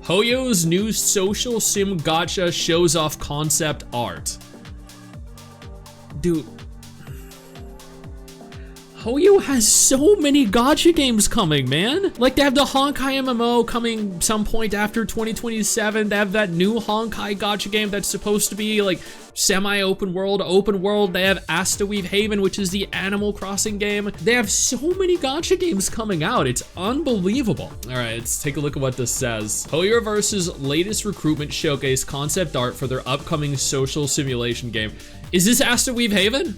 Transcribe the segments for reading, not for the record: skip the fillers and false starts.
HoYo's new social sim gacha shows off concept art. Dude, HoYo has so many gacha games coming, man. Like, they have the Honkai MMO coming some point after 2027. They have that new Honkai gacha game that's supposed to be like semi-open world, open world. They have Asta Weave Haven, which is the Animal Crossing game. They have so many gacha games coming out. It's unbelievable. All right, let's take a look at what this says. HoYoverse's latest recruitment showcase concept art for their upcoming social simulation game. Is this Asta Weave Haven?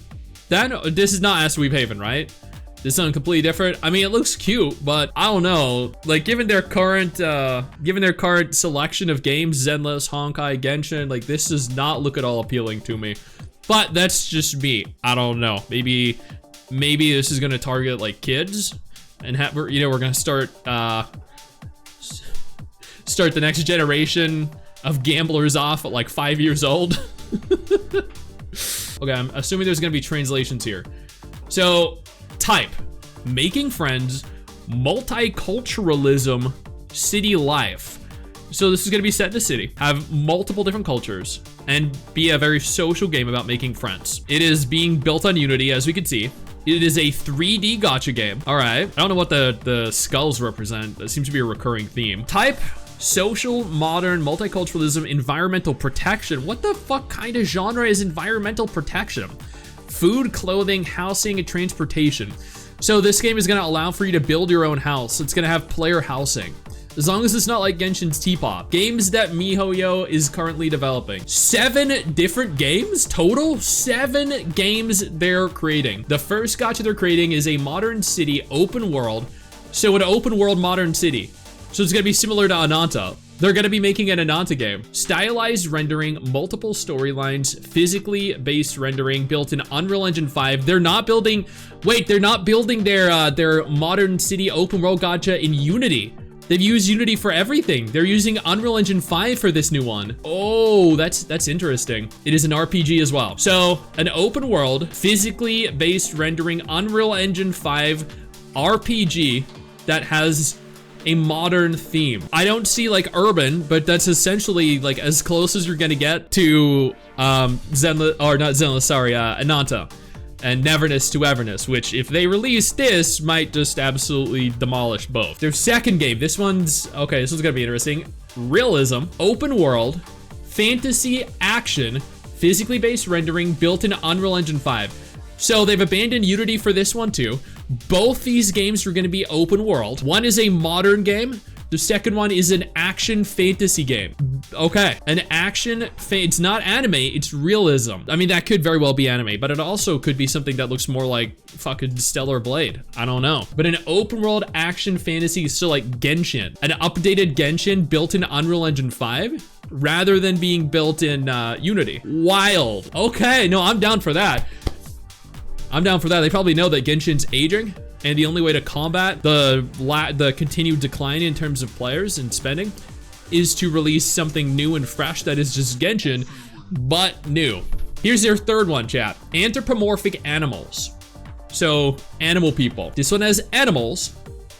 This is not Asta Weave Haven, right? This is something completely different. I mean, it looks cute, but I don't know. Like, given their current selection of games, Zenless, Honkai, Genshin, like, this does not look at all appealing to me. But that's just me. I don't know. Maybe this is gonna target like kids, and we're gonna start the next generation of gamblers off at like 5 years old. Okay, I'm assuming there's gonna be translations here. So, type, making friends, multiculturalism, city life. So this is gonna be set in a city, have multiple different cultures, and be a very social game about making friends. It is being built on Unity, as we can see. It is a 3D gacha game. All right, I don't know what the skulls represent. That seems to be a recurring theme. Type, social, modern, multiculturalism, environmental protection. What the fuck kind of genre is environmental protection? Food, clothing, housing, and transportation. So this game is gonna allow for you to build your own house. It's gonna have player housing. As long as it's not like Genshin's T-Pop. Games that HoYo is currently developing. 7 different games total? 7 games they're creating. The first gacha they're creating is a modern city open world. So an open world modern city. So it's gonna be similar to Ananta. They're gonna be making an Ananta game. Stylized rendering, multiple storylines, physically based rendering, built in Unreal Engine 5. They're not building their modern city open world gacha in Unity. They've used Unity for everything. They're using Unreal Engine 5 for this new one. Oh, that's interesting. It is an RPG as well. So an open world, physically based rendering, Unreal Engine 5 RPG that has a modern theme. I don't see like urban, but that's essentially like as close as you're gonna get to Ananta and Neverness to Everness, which if they release this might just absolutely demolish both. Their second game, this one's gonna be interesting. Realism, open world, fantasy, action, physically based rendering, built in Unreal Engine 5. So they've abandoned Unity for this one too. Both these games are gonna be open world. One is a modern game. The second one is an action fantasy game. Okay, an action, it's not anime, it's realism. I mean, that could very well be anime, but it also could be something that looks more like fucking Stellar Blade. I don't know. But an open world action fantasy, so like Genshin. An updated Genshin built in Unreal Engine 5 rather than being built in Unity. Wild. Okay, no, I'm down for that. They probably know that Genshin's aging, and the only way to combat the continued decline in terms of players and spending is to release something new and fresh that is just Genshin, but new. Here's their third one, chat. Anthropomorphic animals. So, animal people. This one has animals,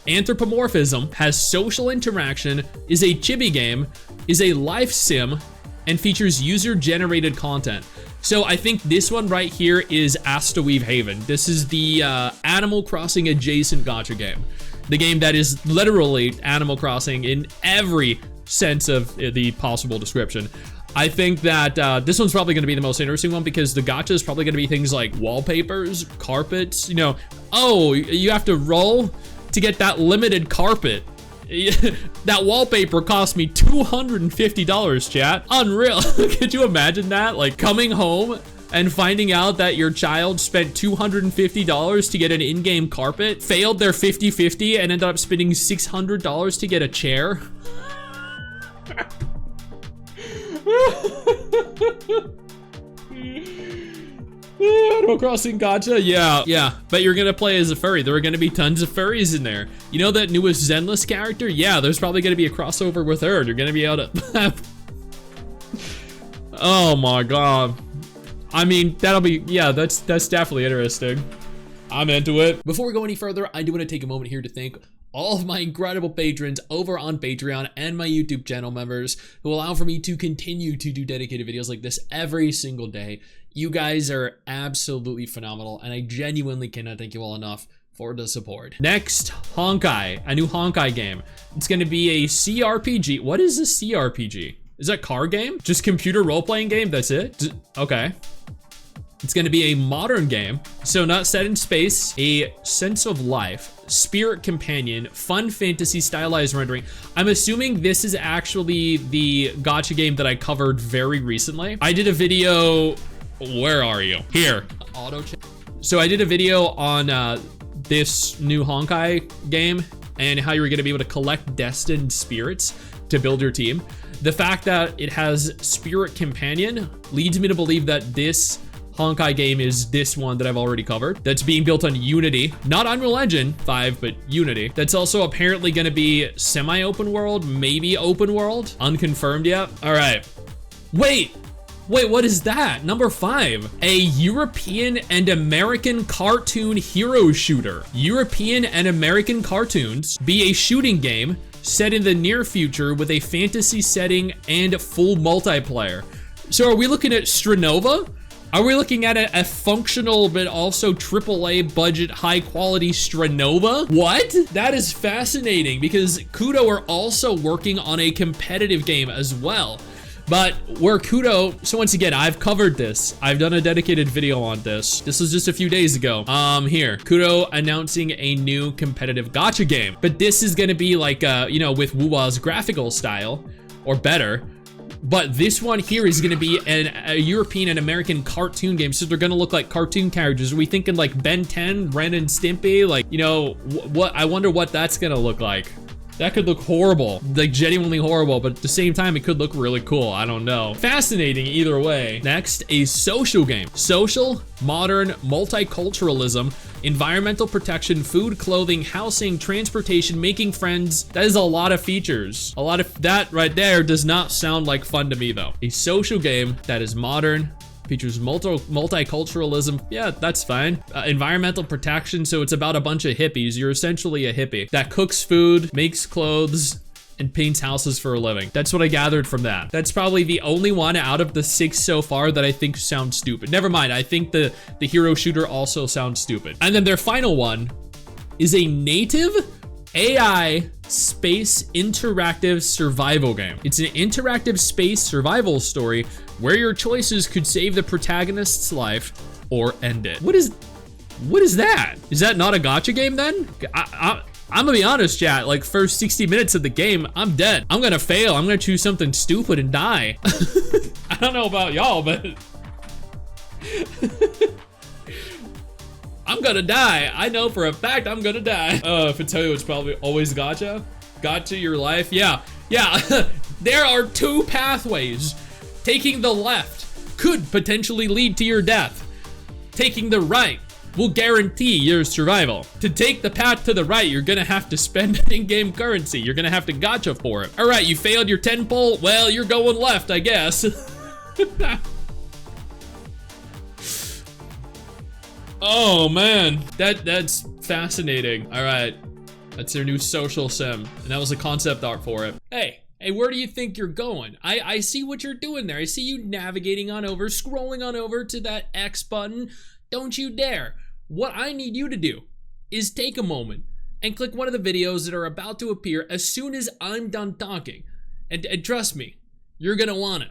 anthropomorphism, has social interaction, is a chibi game, is a life sim, and features user-generated content. So I think this one right here is Asta Weave Haven. This is the Animal Crossing adjacent gacha game. The game that is literally Animal Crossing in every sense of the possible description. I think that this one's probably gonna be the most interesting one because the gacha is probably gonna be things like wallpapers, carpets, oh, you have to roll to get that limited carpet. That wallpaper cost me $250, chat. Unreal. Could you imagine that? Like coming home and finding out that your child spent $250 to get an in-game carpet, failed their 50-50, and ended up spending $600 to get a chair. Animal Crossing gacha? Yeah. Bet you're gonna play as a furry. There are gonna be tons of furries in there. You know that newest Zenless character? Yeah, there's probably gonna be a crossover with her. You're gonna be able to... Oh my god. I mean, that's definitely interesting. I'm into it. Before we go any further, I do want to take a moment here to thank all of my incredible patrons over on Patreon and my YouTube channel members who allow for me to continue to do dedicated videos like this every single day. You guys are absolutely phenomenal, and I genuinely cannot thank you all enough for the support. Next, Honkai, a new Honkai game. It's gonna be a CRPG. What is a CRPG? Is that car game? Just computer role-playing game, that's it? Okay. It's gonna be a modern game, so not set in space, a sense of life, spirit companion, fun fantasy stylized rendering. I'm assuming this is actually the gacha game that I covered very recently. I did a video, where are you? Here, auto check. So I did a video on this new Honkai game and how you were gonna be able to collect destined spirits to build your team. The fact that it has spirit companion leads me to believe that this Honkai game is this one that I've already covered. That's being built on Unity, not Unreal Engine 5, but Unity. That's also apparently gonna be semi-open world, maybe open world, unconfirmed yet. All right, wait, what is that? Number 5, a European and American cartoon hero shooter. European and American cartoons be a shooting game set in the near future with a fantasy setting and full multiplayer. So are we looking at Stronova? Are we looking at a functional but also AAA budget high quality Stronova? What? That is fascinating because Kudo are also working on a competitive game as well. But where Kudo, so once again, I've covered this. I've done a dedicated video on this. This was just a few days ago. Here, Kudo announcing a new competitive gacha game. But this is gonna be like, you know, with Wuwa's graphical style, or better. But this one here is gonna be a European and American cartoon game, so they're gonna look like cartoon characters. Are we thinking like Ben 10, Ren and Stimpy? Like, you know, what? I wonder what that's gonna look like. That could look horrible, like genuinely horrible, but at the same time, it could look really cool. I don't know. Fascinating either way. Next, a social game. Social, modern, multiculturalism, environmental protection, food, clothing, housing, transportation, making friends. That is a lot of features. A lot of that right there does not sound like fun to me though. A social game that is modern, features multiculturalism. Yeah, that's fine. Environmental protection, so it's about a bunch of hippies. You're essentially a hippie that cooks food, makes clothes, and paints houses for a living. That's what I gathered from that. That's probably the only one out of the 6 so far that I think sounds stupid. Never mind, I think the hero shooter also sounds stupid. And then their final one is a native AI space interactive survival game. It's an interactive space survival story where your choices could save the protagonist's life or end it. What is that? Is that not a gacha game then? I'm gonna be honest, chat, like first 60 minutes of the game, I'm dead. I'm gonna fail. I'm gonna choose something stupid and die. I don't know about y'all, but I'm gonna die. I know for a fact I'm gonna die. If I tell you it's probably always gacha. Gacha your life. Yeah. There are 2 pathways. Taking the left could potentially lead to your death. Taking the right will guarantee your survival. To take the path to the right, you're gonna have to spend in-game currency. You're gonna have to gacha for it. All right, you failed your 10 pull. Well, you're going left, I guess. Oh man, that's fascinating. All right, that's their new social sim, and that was a concept art for it. Hey, where do you think you're going? I see what you're doing there. I see you navigating on over, scrolling on over to that X button. Don't you dare. What I need you to do is take a moment and click one of the videos that are about to appear as soon as I'm done talking. And trust me, you're gonna wanna.